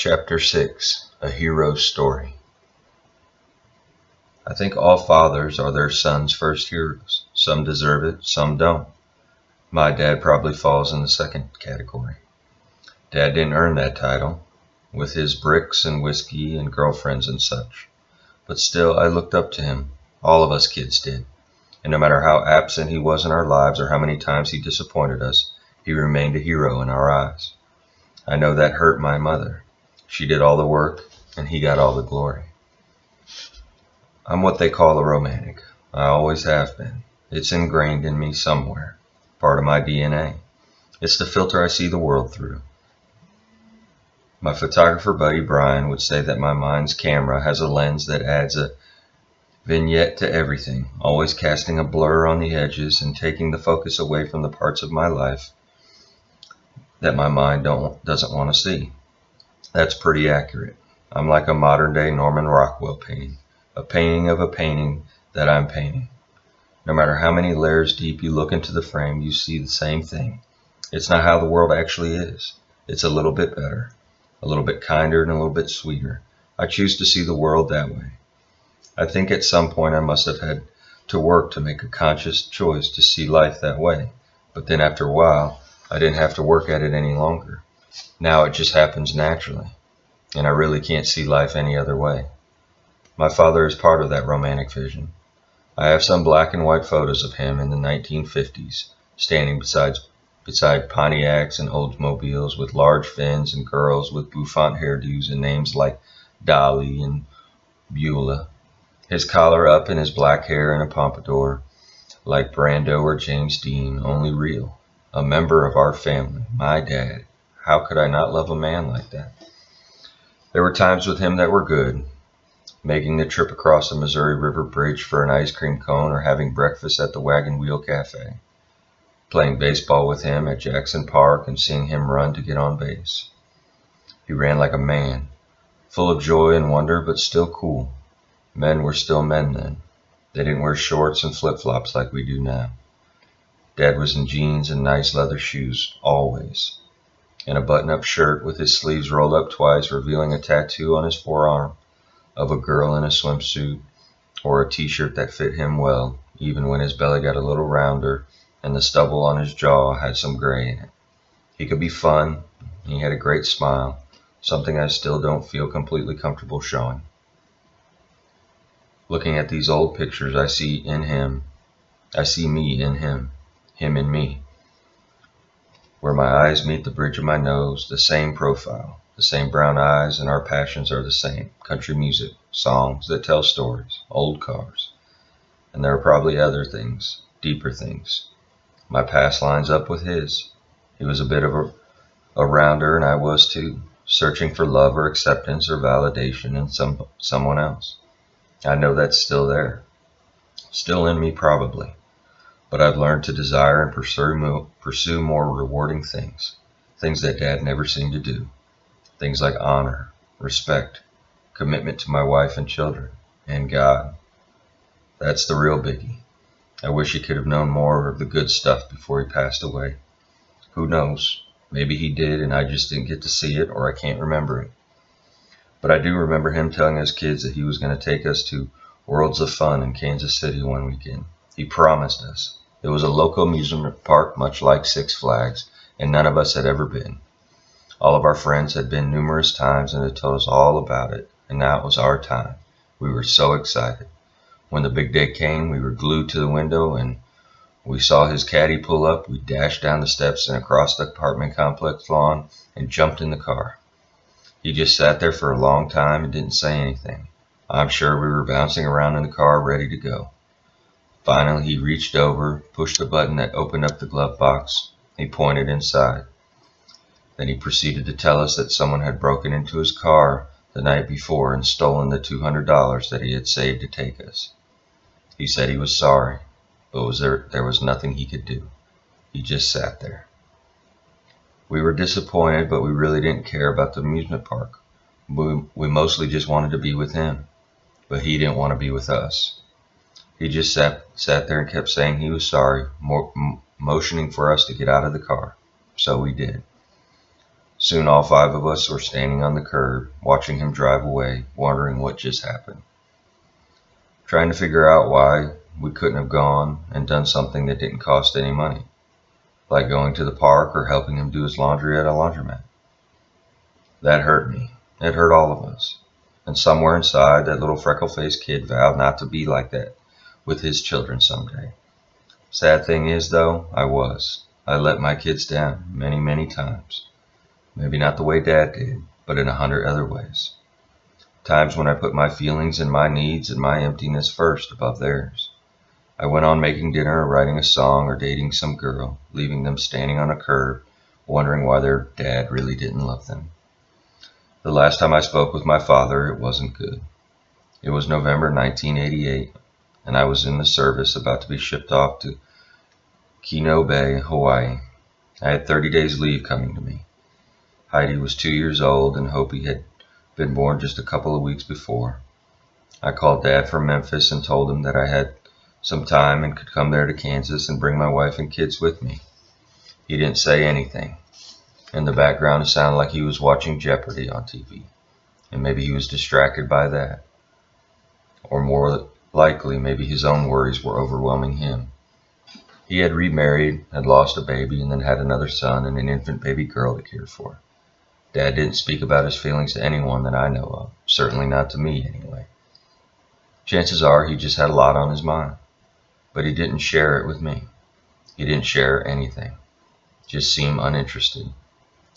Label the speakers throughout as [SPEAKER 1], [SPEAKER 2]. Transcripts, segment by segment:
[SPEAKER 1] Chapter 6: A Hero's Story. I think all fathers are their sons' first heroes. Some deserve it, some don't. My dad probably falls in the second category. Dad didn't earn that title, with his bricks and whiskey and girlfriends and such. But still, I looked up to him. All of us kids did. And no matter how absent he was in our lives or how many times he disappointed us, he remained a hero in our eyes. I know that hurt my mother. She did all the work, and he got all the glory. I'm what they call a romantic. I always have been. It's ingrained in me somewhere, part of my DNA. It's the filter I see the world through. My photographer buddy Brian would say that my mind's camera has a lens that adds a vignette to everything, always casting a blur on the edges and taking the focus away from the parts of my life that my mind doesn't want to see. That's pretty accurate. I'm like a modern-day Norman Rockwell painting, a painting of a painting that I'm painting. No matter how many layers deep you look into the frame, you see the same thing. It's not how the world actually is. It's a little bit better, a little bit kinder, and a little bit sweeter. I choose to see the world that way. I think at some point I must have had to work to make a conscious choice to see life that way. But then after a while, I didn't have to work at it any longer. Now it just happens naturally, and I really can't see life any other way. My father is part of that romantic vision. I have some black and white photos of him in the 1950s, standing beside Pontiacs and Oldsmobiles with large fins and girls with bouffant hairdos and names like Dolly and Beulah. His collar up and his black hair in a pompadour, like Brando or James Dean, only real. A member of our family, my dad. How could I not love a man like that? There were times with him that were good. Making the trip across the Missouri River Bridge for an ice cream cone or having breakfast at the Wagon Wheel Cafe. Playing baseball with him at Jackson Park and seeing him run to get on base. He ran like a man, full of joy and wonder, but still cool. Men were still men then. They didn't wear shorts and flip-flops like we do now. Dad was in jeans and nice leather shoes, always. And a button-up shirt with his sleeves rolled up twice, revealing a tattoo on his forearm of a girl in a swimsuit, or a t-shirt that fit him well, even when his belly got a little rounder and the stubble on his jaw had some gray in it. He could be fun. He had a great smile, something I still don't feel completely comfortable showing. Looking at these old pictures, I see me in him in me. Where my eyes meet the bridge of my nose, the same profile, the same brown eyes, and our passions are the same. Country music, songs that tell stories, old cars. And there are probably other things, deeper things. My past lines up with his. He was a bit of a rounder, and I was too, searching for love or acceptance or validation in someone else. I know that's still there. Still in me, probably. But I've learned to desire and pursue more rewarding things. Things that Dad never seemed to do. Things like honor, respect, commitment to my wife and children, and God. That's the real biggie. I wish he could have known more of the good stuff before he passed away. Who knows? Maybe he did and I just didn't get to see it, or I can't remember it. But I do remember him telling us kids that he was going to take us to Worlds of Fun in Kansas City one weekend. He promised us. It was a local amusement park much like Six Flags, and none of us had ever been. All of our friends had been numerous times and had told us all about it, and now it was our time. We were so excited. When the big day came, we were glued to the window, and we saw his caddy pull up. We dashed down the steps and across the apartment complex lawn and jumped in the car. He just sat there for a long time and didn't say anything. I'm sure we were bouncing around in the car ready to go. Finally, he reached over, pushed a button that opened up the glove box. He pointed inside. Then he proceeded to tell us that someone had broken into his car the night before and stolen the $200 that he had saved to take us. He said he was sorry, but there was nothing he could do. He just sat there. We were disappointed, but we really didn't care about the amusement park. We mostly just wanted to be with him, but he didn't want to be with us. He just sat there and kept saying he was sorry, motioning for us to get out of the car. So we did. Soon all 5 of us were standing on the curb, watching him drive away, wondering what just happened. Trying to figure out why we couldn't have gone and done something that didn't cost any money, like going to the park or helping him do his laundry at a laundromat. That hurt me. It hurt all of us. And somewhere inside, that little freckle-faced kid vowed not to be like that with his children someday. Sad thing is, though, I let my kids down many, many times. Maybe not the way Dad did, but in 100 other ways. Times when I put my feelings and my needs and my emptiness first above theirs. I went on making dinner or writing a song or dating some girl, leaving them standing on a curb, wondering why their dad really didn't love them. The last time I spoke with my father, it wasn't good. It was November 1988, and I was in the service about to be shipped off to Kino Bay, Hawaii. I had 30 days leave coming to me. Heidi was 2 years old, and Hopie had been born just a couple of weeks before. I called Dad from Memphis and told him that I had some time and could come there to Kansas and bring my wife and kids with me. He didn't say anything. In the background, it sounded like he was watching Jeopardy on TV, and maybe he was distracted by that. Or more likely, maybe his own worries were overwhelming him. He had remarried, had lost a baby, and then had another son and an infant baby girl to care for. Dad didn't speak about his feelings to anyone that I know of, certainly not to me anyway. Chances are he just had a lot on his mind, but he didn't share it with me. He didn't share anything, just seemed uninterested.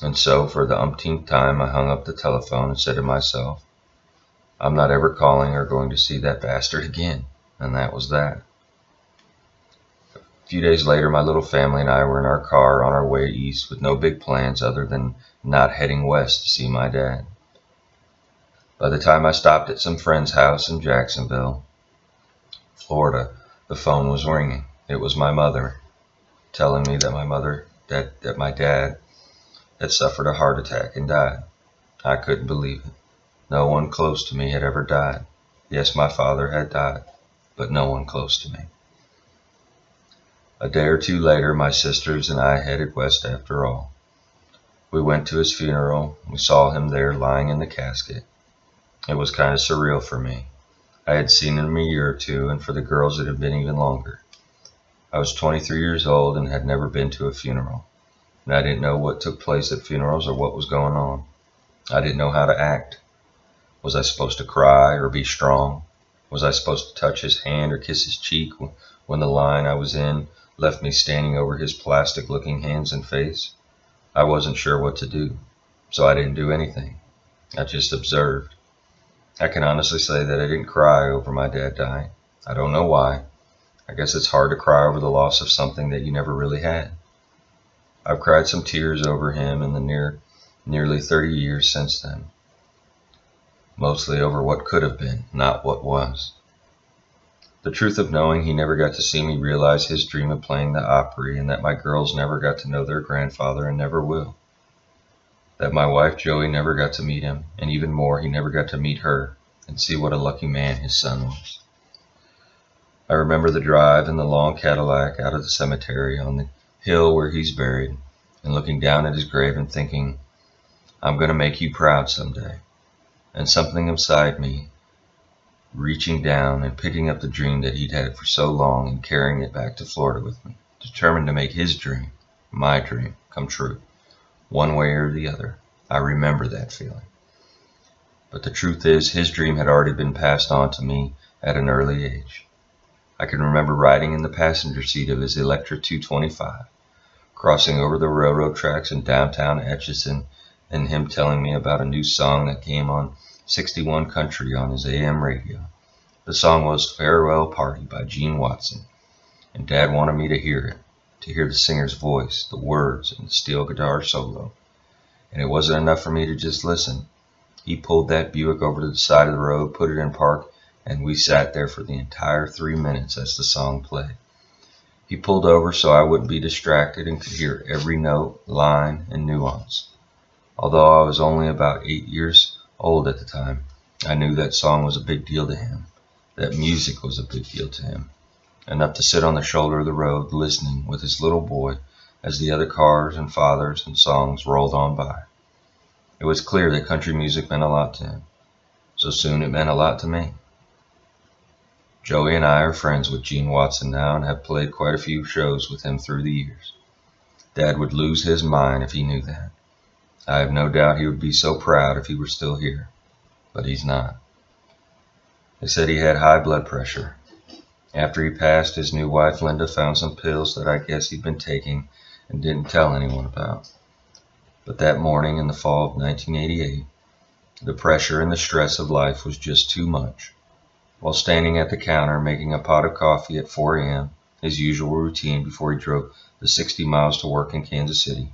[SPEAKER 1] And so, for the umpteenth time, I hung up the telephone and said to myself, I'm not ever calling or going to see that bastard again, and that was that. A few days later, my little family and I were in our car on our way east with no big plans other than not heading west to see my dad. By the time I stopped at some friend's house in Jacksonville, Florida, the phone was ringing. It was my mother, telling me that my dad had suffered a heart attack and died. I couldn't believe it. No one close to me had ever died. Yes, my father had died, but no one close to me. A day or two later, my sisters and I headed west after all. We went to his funeral. We saw him there lying in the casket. It was kind of surreal for me. I had seen him a year or two, and for the girls it had been even longer. I was 23 years old and had never been to a funeral, and I didn't know what took place at funerals or what was going on. I didn't know how to act. Was I supposed to cry or be strong? Was I supposed to touch his hand or kiss his cheek when the line I was in left me standing over his plastic-looking hands and face? I wasn't sure what to do, so I didn't do anything. I just observed. I can honestly say that I didn't cry over my dad dying. I don't know why. I guess it's hard to cry over the loss of something that you never really had. I've cried some tears over him in the nearly 30 years since then. Mostly over what could have been, not what was. The truth of knowing he never got to see me realize his dream of playing the Opry, and that my girls never got to know their grandfather and never will. That my wife Joey never got to meet him, and even more, he never got to meet her and see what a lucky man his son was. I remember the drive in the long Cadillac out of the cemetery on the hill where he's buried, and looking down at his grave and thinking, I'm going to make you proud someday. And something inside me reaching down and picking up the dream that he'd had for so long and carrying it back to Florida with me, determined to make his dream, my dream, come true, one way or the other. I remember that feeling. But the truth is, his dream had already been passed on to me at an early age. I can remember riding in the passenger seat of his Electra 225, crossing over the railroad tracks in downtown Atchison, and him telling me about a new song that came on 61 Country on his AM radio. The song was Farewell Party by Gene Watson, and Dad wanted me to hear it, to hear the singer's voice, the words, and the steel guitar solo. And it wasn't enough for me to just listen. He pulled that Buick over to the side of the road, put it in park, and we sat there for the entire 3 minutes as the song played. He pulled over so I wouldn't be distracted and could hear every note, line, and nuance. Although I was only about 8 years old at the time, I knew that song was a big deal to him, that music was a big deal to him, enough to sit on the shoulder of the road listening with his little boy as the other cars and fathers and songs rolled on by. It was clear that country music meant a lot to him, so soon it meant a lot to me. Joey and I are friends with Gene Watson now and have played quite a few shows with him through the years. Dad would lose his mind if he knew that. I have no doubt he would be so proud if he were still here, but he's not. They said he had high blood pressure. After he passed, his new wife Linda found some pills that I guess he'd been taking and didn't tell anyone about. But that morning in the fall of 1988, the pressure and the stress of life was just too much. While standing at the counter making a pot of coffee at 4 a.m., his usual routine before he drove the 60 miles to work in Kansas City,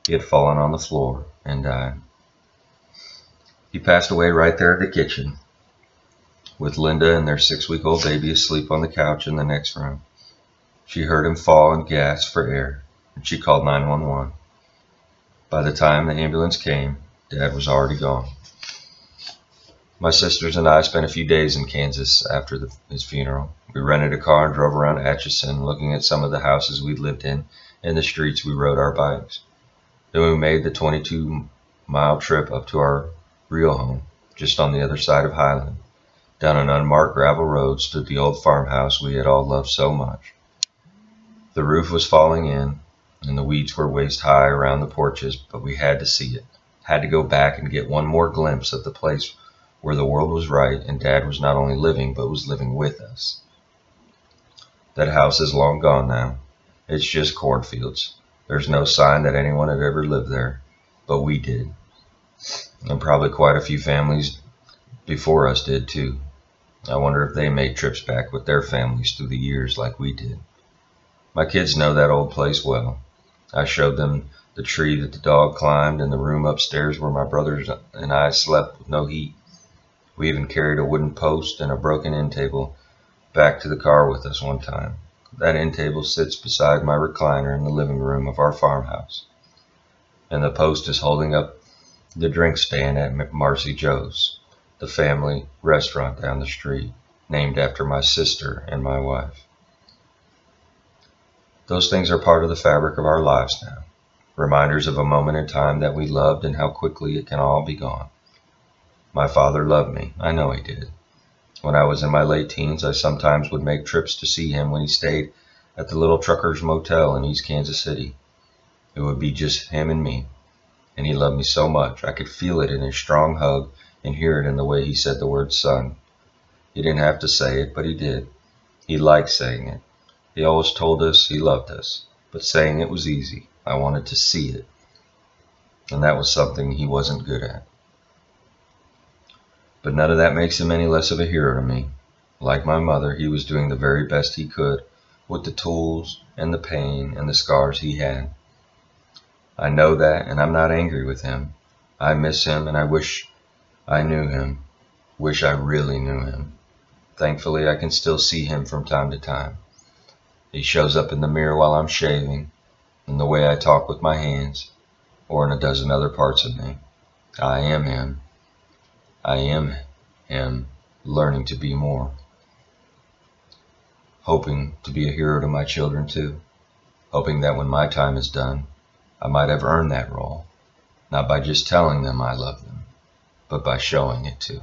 [SPEAKER 1] he had fallen on the floor and died. He passed away right there at the kitchen, with Linda and their 6-week-old baby asleep on the couch in the next room. She heard him fall and gasp for air, and she called 911. By the time the ambulance came, Dad was already gone. My sisters and I spent a few days in Kansas after his funeral. We rented a car and drove around Atchison, looking at some of the houses we'd lived in and the streets we rode our bikes. Then we made the 22-mile trip up to our real home, just on the other side of Highland. Down an unmarked gravel road stood the old farmhouse we had all loved so much. The roof was falling in, and the weeds were waist high around the porches, but we had to see it. Had to go back and get one more glimpse of the place where the world was right and Dad was not only living, but was living with us. That house is long gone now. It's just cornfields. There's no sign that anyone had ever lived there, but we did. And probably quite a few families before us did too. I wonder if they made trips back with their families through the years like we did. My kids know that old place well. I showed them the tree that the dog climbed and the room upstairs where my brothers and I slept with no heat. We even carried a wooden post and a broken end table back to the car with us one time. That end table sits beside my recliner in the living room of our farmhouse, and the post is holding up the drink stand at Marcy Joe's, the family restaurant down the street, named after my sister and my wife. Those things are part of the fabric of our lives now, reminders of a moment in time that we loved and how quickly it can all be gone. My father loved me, I know he did. When I was in my late teens, I sometimes would make trips to see him when he stayed at the Little Truckers Motel in East Kansas City. It would be just him and me, and he loved me so much. I could feel it in his strong hug and hear it in the way he said the word son. He didn't have to say it, but he did. He liked saying it. He always told us he loved us, but saying it was easy. I wanted to see it, and that was something he wasn't good at. But none of that makes him any less of a hero to me. Like my mother, he was doing the very best he could with the tools and the pain and the scars he had. I know that, and I'm not angry with him. I miss him, and I wish I knew him. Wish I really knew him. Thankfully, I can still see him from time to time. He shows up in the mirror while I'm shaving, in the way I talk with my hands, or in a dozen other parts of me. I am him. I am him, learning to be more. Hoping to be a hero to my children too. Hoping that when my time is done, I might have earned that role. Not by just telling them I love them, but by showing it too.